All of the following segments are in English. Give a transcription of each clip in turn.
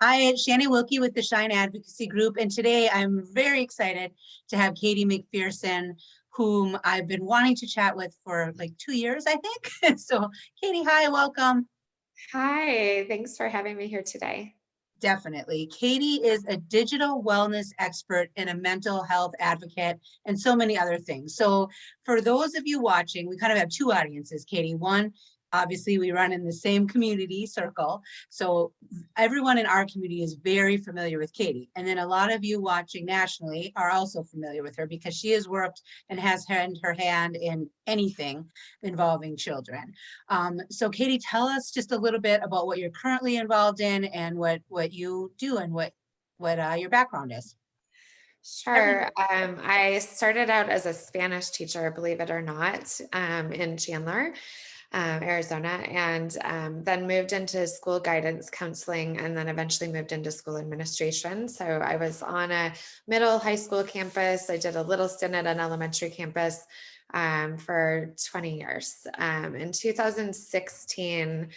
Hi, it's Shannon Wilkie with the Shine Advocacy Group, and today I'm very excited to have Katey McPhearson, whom I've been wanting to chat with for like 2 years, I think. So, Katey, hi, welcome. Hi, thanks for having me here today. Definitely. Katey is a digital wellness expert and a mental health advocate and so many other things. So for those of you watching, we kind of have two audiences, Katey. One, obviously we run in the same community circle. So everyone in our community is very familiar with Katey. And then a lot of you watching nationally are also familiar with her because she has worked and has had her hand in anything involving children. So Katey, tell us just a little bit about what you're currently involved in and what you do and what your background is. Sure. I started out as a Spanish teacher, believe it or not, in Chandler, Arizona, and then moved into school guidance counseling and then eventually moved into school administration. So I was on a middle high school campus. I did a little stint at an elementary campus for 20 years. In 2016,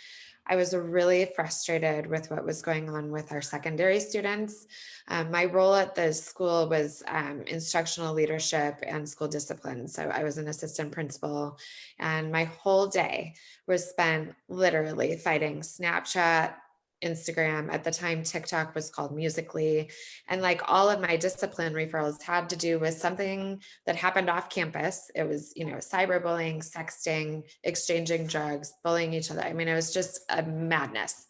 I was really frustrated with what was going on with our secondary students. My role at the school was instructional leadership and school discipline. So I was an assistant principal, and my whole day was spent literally fighting Snapchat, Instagram. At the time, TikTok was called Musically. And like all of my discipline referrals had to do with something that happened off campus. It was, cyberbullying, sexting, exchanging drugs, bullying each other. I mean, it was just a madness.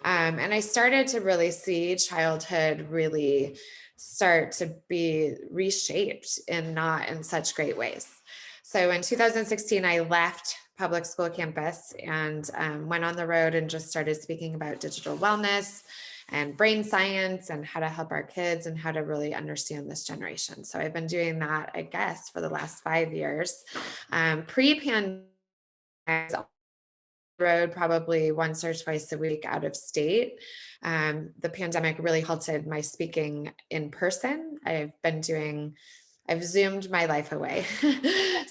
And I started to really see childhood really start to be reshaped in not in such great ways. So in 2016, I left public school campus and went on the road and just started speaking about digital wellness and brain science and how to help our kids and how to really understand this generation. So I've been doing that, I guess, for the last 5 years. Pre-pandemic, road probably once or twice a week out of state. The pandemic really halted my speaking in person. I've Zoomed my life away.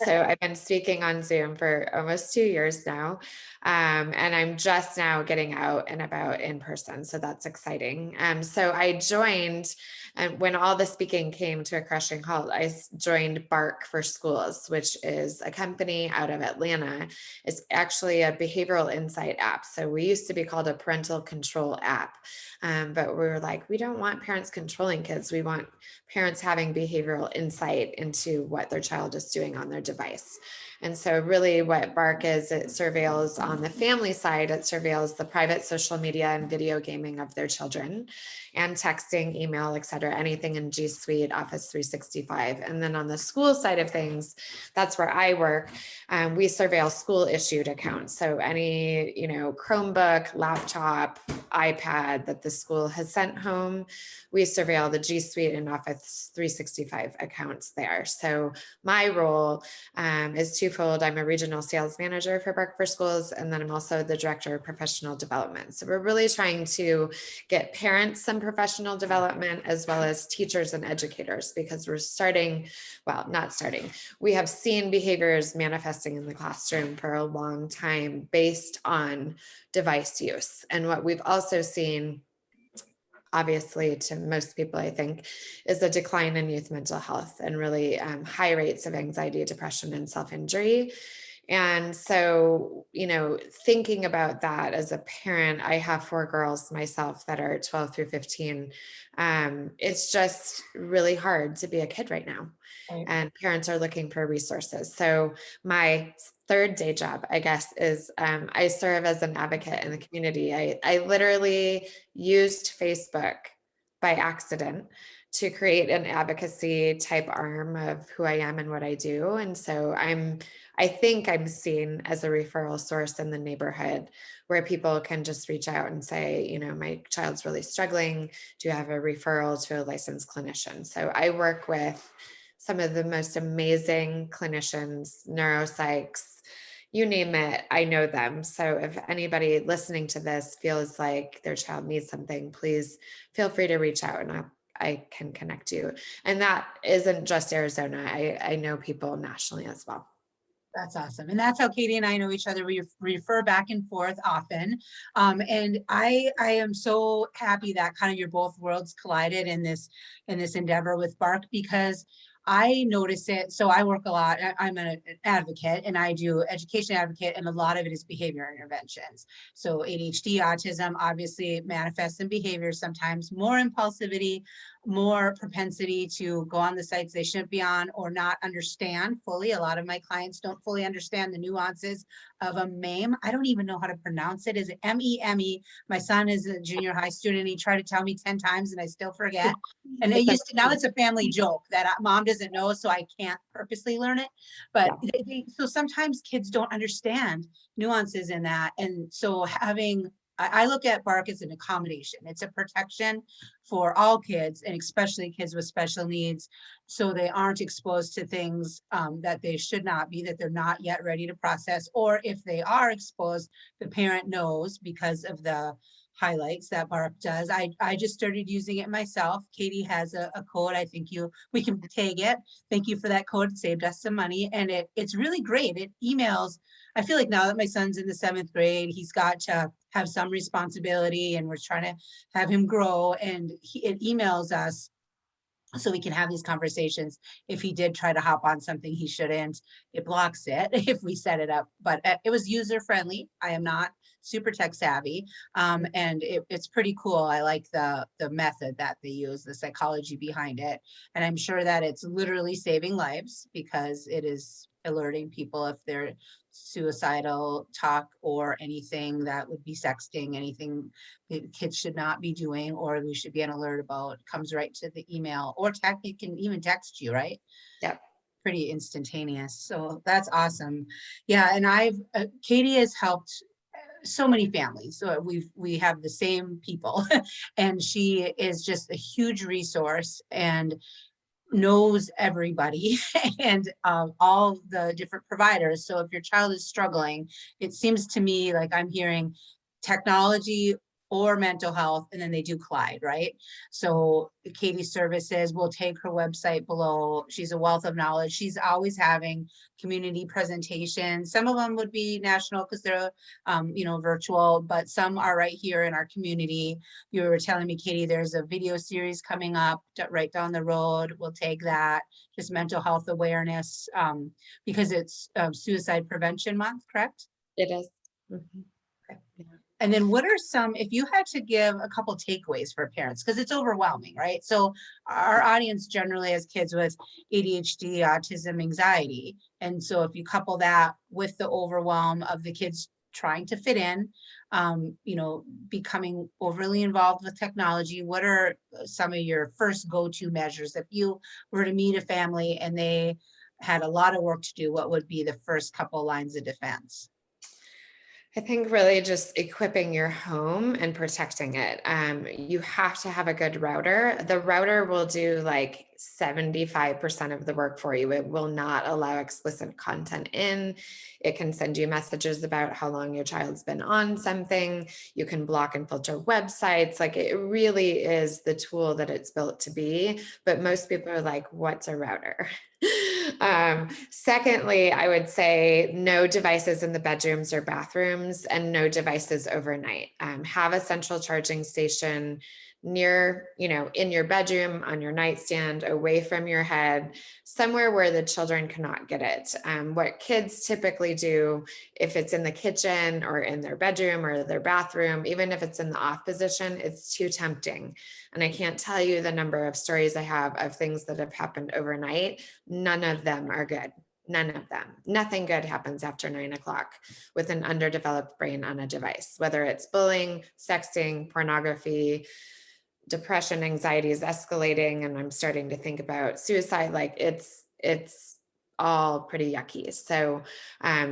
So I've been speaking on Zoom for almost 2 years now. And I'm just now getting out and about in person. So that's exciting. So I joined, and when all the speaking came to a crushing halt, I joined Bark for Schools, which is a company out of Atlanta. It's actually a behavioral insight app. So we used to be called a parental control app. But we were like, we don't want parents controlling kids. We want parents having behavioral insight into what their child is doing on their device. And so really what Bark is, it surveils on the family side, it surveils the private social media and video gaming of their children and texting, email, et cetera, anything in G Suite, Office 365. And then on the school side of things, that's where I work. We surveil school issued accounts. So any, Chromebook, laptop, iPad that the school has sent home, we surveil the G Suite and Office 365 accounts there. So my role is twofold. I'm a regional sales manager for Bark for Schools, and then I'm also the director of professional development. So we're really trying to get parents some professional development as well as teachers and educators, because we have seen behaviors manifesting in the classroom for a long time based on device use. And what we've also seen, obviously to most people, I think, is a decline in youth mental health and really high rates of anxiety, depression, and self-injury. And so, thinking about that as a parent, I have 4 girls myself that are 12 through 15. It's just really hard to be a kid right now. Right. And parents are looking for resources. So my third day job, I guess, is I serve as an advocate in the community. I literally used Facebook by accident to create an advocacy type arm of who I am and what I do. And so I think I'm seen as a referral source in the neighborhood where people can just reach out and say, my child's really struggling. Do you have a referral to a licensed clinician? So I work with some of the most amazing clinicians, neuropsychs, you name it, I know them. So if anybody listening to this feels like their child needs something, please feel free to reach out and I can connect you. And that isn't just Arizona. I know people nationally as well. That's awesome. And that's how Katey and I know each other. We refer back and forth often. And I am so happy that kind of your both worlds collided in this endeavor with Bark, because I notice it. So I work a lot. I'm an advocate, and I do education advocate, and a lot of it is behavior interventions. So ADHD, autism obviously manifests in behavior, sometimes more impulsivity, more propensity to go on the sites they shouldn't be on, or not understand fully. A lot of my clients don't fully understand the nuances of a MAME. I don't even know how to pronounce it. Is it MEME? My son is a junior high student. He tried to tell me 10 times and I still forget. And it It's used to, now it's a family joke that mom doesn't know, so I can't purposely learn it. But yeah. so sometimes kids don't understand nuances in that. And so I look at Bark as an accommodation. It's a protection for all kids, and especially kids with special needs, so they aren't exposed to things that they should not be, that they're not yet ready to process. Or if they are exposed, the parent knows because of the highlights that Bark does. I just started using it myself. Katey has a code. I think we can tag it. Thank you for that code. It saved us some money. And it's really great. It emails. I feel like now that my son's in the 7th grade, he's got to have some responsibility, and we're trying to have him grow, and it emails us so we can have these conversations. If he did try to hop on something he shouldn't, it blocks it if we set it up. But it was user friendly. I am not super tech savvy, and it's pretty cool. I like the method that they use, the psychology behind it, and I'm sure that it's literally saving lives, because it is alerting people if they're suicidal talk or anything that would be sexting, anything kids should not be doing, or we should be on alert about, comes right to the email, or text. It can even text you, right? Yep. Pretty instantaneous. So that's awesome. Yeah. And Katey has helped so many families. So we have the same people and she is just a huge resource and knows everybody and all the different providers. So if your child is struggling, it seems to me like I'm hearing technology or mental health, and then they do collide, right? So Katey Services, will take her website below. She's a wealth of knowledge. She's always having community presentations. Some of them would be national because they're, virtual, but some are right here in our community. You were telling me, Katey, there's a video series coming up right down the road. We'll take that, just mental health awareness, because it's Suicide Prevention Month, correct? It is. Mhm. Okay. And then what are some, if you had to give a couple takeaways for parents, because it's overwhelming, right? So our audience generally has kids with ADHD, autism, anxiety. And so if you couple that with the overwhelm of the kids trying to fit in, becoming overly involved with technology, what are some of your first go-to measures? If you were to meet a family and they had a lot of work to do, what would be the first couple lines of defense? I think really just equipping your home and protecting it. You have to have a good router. The router will do like 75% of the work for you. It will not allow explicit content in. It can send you messages about how long your child's been on something. You can block and filter websites. Like it really is the tool that it's built to be. But most people are like, what's a router? Secondly, I would say no devices in the bedrooms or bathrooms and no devices overnight. Have a central charging station near, in your bedroom, on your nightstand, away from your head, somewhere where the children cannot get it. What kids typically do, if it's in the kitchen or in their bedroom or their bathroom, even if it's in the off position, it's too tempting. And I can't tell you the number of stories I have of things that have happened overnight. None of them are good. None of them. Nothing good happens after 9 o'clock with an underdeveloped brain on a device, whether it's bullying, sexting, pornography, depression, anxiety is escalating, and I'm starting to think about suicide. Like it's all pretty yucky. So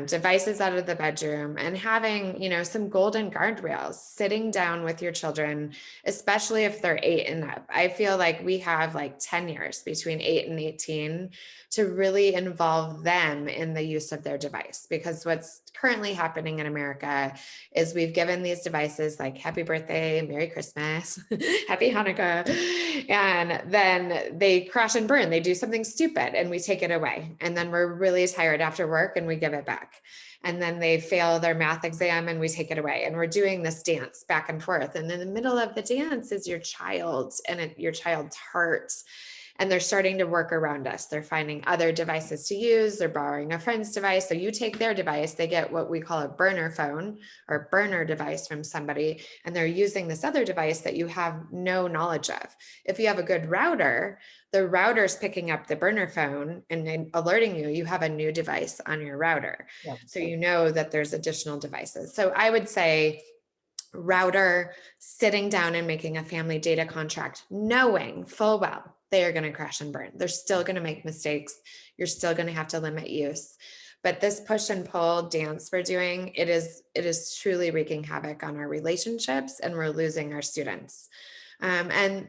devices out of the bedroom and having, some golden guardrails, sitting down with your children, especially if they're 8 and up. I feel like we have like 10 years between 8 and 18 to really involve them in the use of their device, because what's currently happening in America is we've given these devices like happy birthday, Merry Christmas, Happy Hanukkah, and then they crash and burn. They do something stupid and we take it away. And then we're really tired after work and we give it back. And then they fail their math exam and we take it away. And we're doing this dance back and forth. And in the middle of the dance is your child and your child's heart. And they're starting to work around us. They're finding other devices to use. They're borrowing a friend's device. So you take their device, they get what we call a burner phone or burner device from somebody, and they're using this other device that you have no knowledge of. If you have a good router, the router's picking up the burner phone and then alerting you, you have a new device on your router. Yep. So you know that there's additional devices. So I would say router, sitting down and making a family data contract, knowing full well they are going to crash and burn. They're still going to make mistakes. You're still going to have to limit use. But this push and pull dance we're doing, it is truly wreaking havoc on our relationships, and we're losing our students. And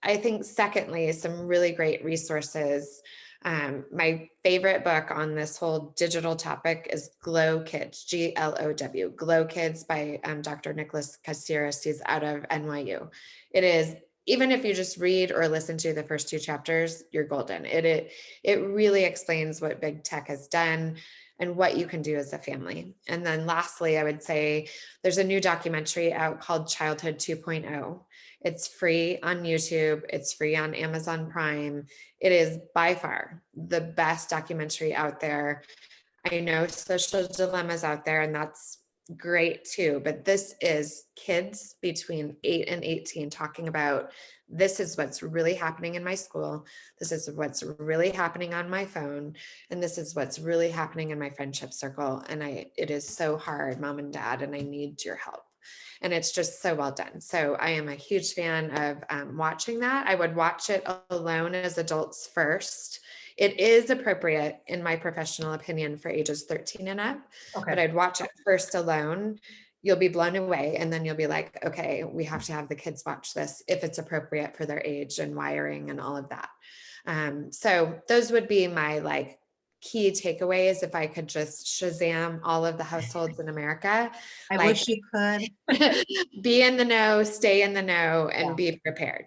I think secondly, some really great resources. My favorite book on this whole digital topic is Glow Kids, GLOW, Glow Kids by Dr. Nicholas Caceres. He's out of NYU. It is, even if you just read or listen to the first 2 chapters, you're golden. It really explains what big tech has done and what you can do as a family. And then lastly, I would say there's a new documentary out called Childhood 2.0. It's free on YouTube. It's free on Amazon Prime. It is by far the best documentary out there. I know social dilemmas out there, and that's great too, but this is kids between 8 and 18 talking about, this is what's really happening in my school. This is what's really happening on my phone. And this is what's really happening in my friendship circle. And it is so hard, mom and dad, and I need your help. And it's just so well done. So I am a huge fan of watching that. I would watch it alone as adults first. It is appropriate, in my professional opinion, for ages 13 and up, but I'd watch it first alone. You'll be blown away. And then you'll be like, okay, we have to have the kids watch this if it's appropriate for their age and wiring and all of that. So those would be my key takeaways. If I could just Shazam all of the households in America, I wish you could. be in the know, stay in the know, and be prepared.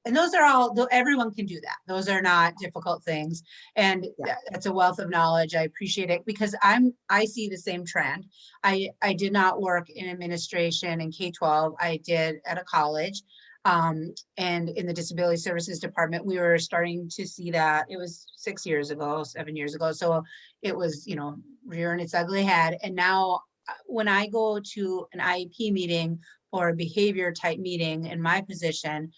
And those are all, everyone can do that. Those are not difficult things. And that's a wealth of knowledge. I appreciate it because I see the same trend. I did not work in administration in K-12. I did at a college. And in the disability services department, we were starting to see that. It was 6 years ago, 7 years ago. So it was, rearing its ugly head. And now when I go to an IEP meeting or a behavior type meeting in my position,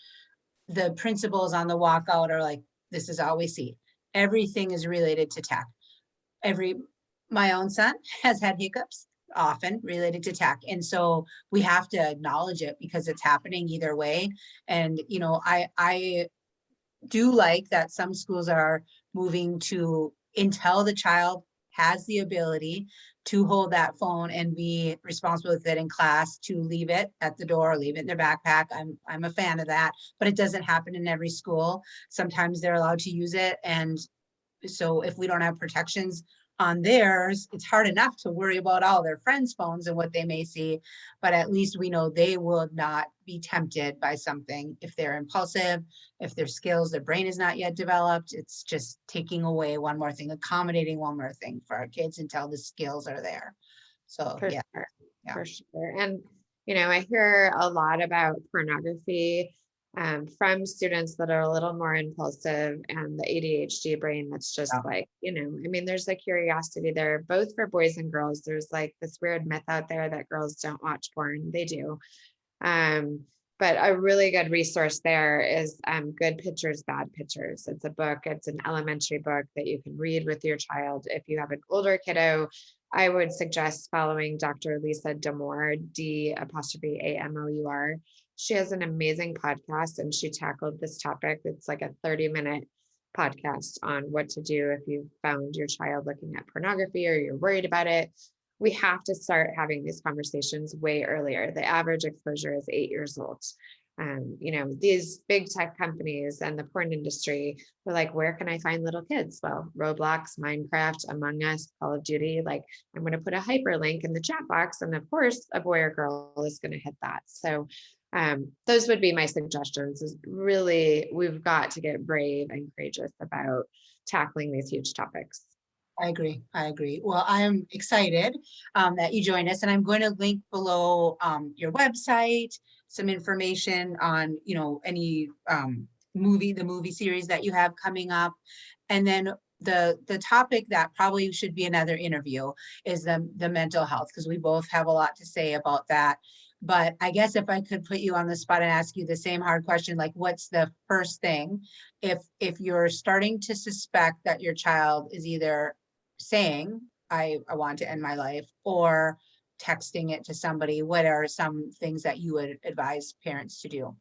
the principals on the walkout are like, this is all we see. Everything is related to tech. My own son has had hiccups, often related to tech. And so we have to acknowledge it because it's happening either way. And, I do like that some schools are moving to, until the child has the ability to hold that phone and be responsible with it in class, to leave it at the door, leave it in their backpack. I'm a fan of that, but it doesn't happen in every school. Sometimes they're allowed to use it. And so if we don't have protections on theirs, it's hard enough to worry about all their friends' phones and what they may see, but at least we know they will not be tempted by something if they're impulsive, if their brain is not yet developed. It's just taking away one more thing, accommodating one more thing for our kids until the skills are there. So for sure. And, I hear a lot about pornography from students that are a little more impulsive and the ADHD brain that's just there's a curiosity there, both for boys and girls. There's this weird myth out there that girls don't watch porn. They do. But a really good resource there is Good Pictures, Bad Pictures. It's a book. It's an elementary book that you can read with your child. If you have an older kiddo, I would suggest following Dr. Lisa Damour, D'Amour. She has an amazing podcast and she tackled this topic. It's like a 30-minute podcast on what to do if you found your child looking at pornography or you're worried about it. We have to start having these conversations way earlier. The average exposure is 8 years old. You know, these big tech companies and the porn industry, they're like, where can I find little kids? Well, Roblox, Minecraft, Among Us, Call of Duty. Like, I'm going to put a hyperlink in the chat box, and of course, a boy or girl is going to hit that. So, those would be my suggestions. Is really, we've got to get brave and courageous about tackling these huge topics. I agree. I agree. Well, I'm excited that you joined us, and I'm going to link below your website, some information on, you know, any the movie series that you have coming up, and then the topic that probably should be another interview is the mental health, because we both have a lot to say about that. But I guess if I could put you on the spot and ask you the same hard question, like what's the first thing if you're starting to suspect that your child is either saying, I want to end my life, or texting it to somebody, what are some things that you would advise parents to do?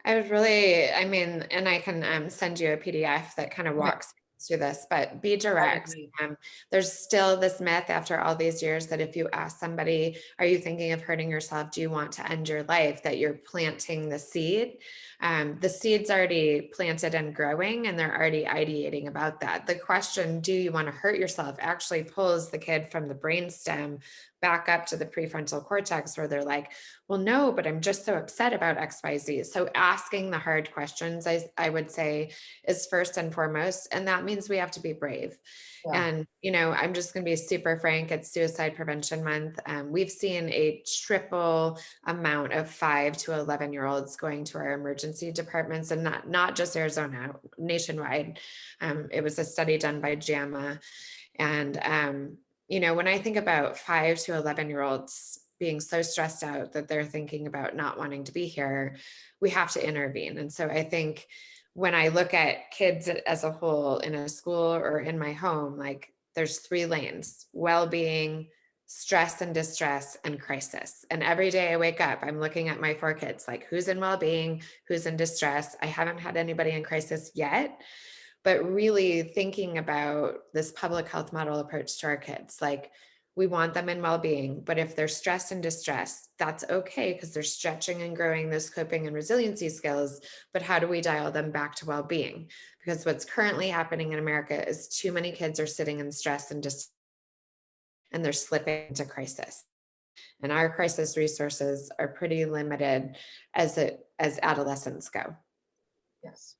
I would really, I mean, and I can send you a PDF that kind of Okay, walks through this, but be that would be direct. great. There's still this myth after all these years that if you ask somebody, are you thinking of hurting yourself? Do you want to end your life? That you're planting the seed. The seed's already planted and growing, and they're already ideating about that. The question, do you want to hurt yourself, actually pulls the kid from the brainstem back up to the prefrontal cortex, where they're like, well, no, but I'm just so upset about XYZ. So asking the hard questions, I would say, is first and foremost. And that means we have to be brave. Yeah. And, you know, I'm just going to be super frank. It's Suicide Prevention Month. We've seen a triple amount of 5 to 11-year-olds going to our emergency departments, and not just Arizona, nationwide. It was a study done by JAMA. And, you know, when I think about 5 to 11-year-olds being so stressed out that they're thinking about not wanting to be here, we have to intervene. And so I think when I look at kids as a whole in a school or in my home, like there's 3 lanes: well-being, stress and distress, and crisis. And every day I wake up, I'm looking at my 4 kids, like who's in well-being, who's in distress. I haven't had anybody in crisis yet, but really thinking about this public health model approach to our kids. Like, we want them in well-being, but if they're stressed and distressed, that's okay, because they're stretching and growing those coping and resiliency skills. But how do we dial them back to well-being? Because what's currently happening in America is too many kids are sitting in stress and they're slipping into crisis. And our crisis resources are pretty limited as adolescents go. Yes.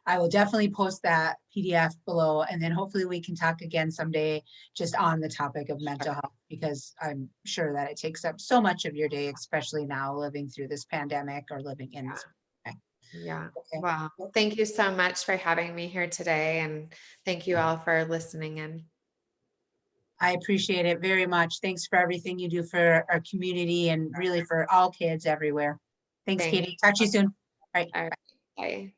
I will definitely post that PDF below, and then hopefully we can talk again someday just on the topic of mental health, because I'm sure that it takes up so much of your day, especially now living through this pandemic or living in this. Okay. Yeah. Okay. Well, thank you so much for having me here today. And thank you all for listening in. I appreciate it very much. Thanks for everything you do for our community and really for all kids everywhere. Thanks, Thanks. Katie. Talk to you soon. All right. All right. Bye.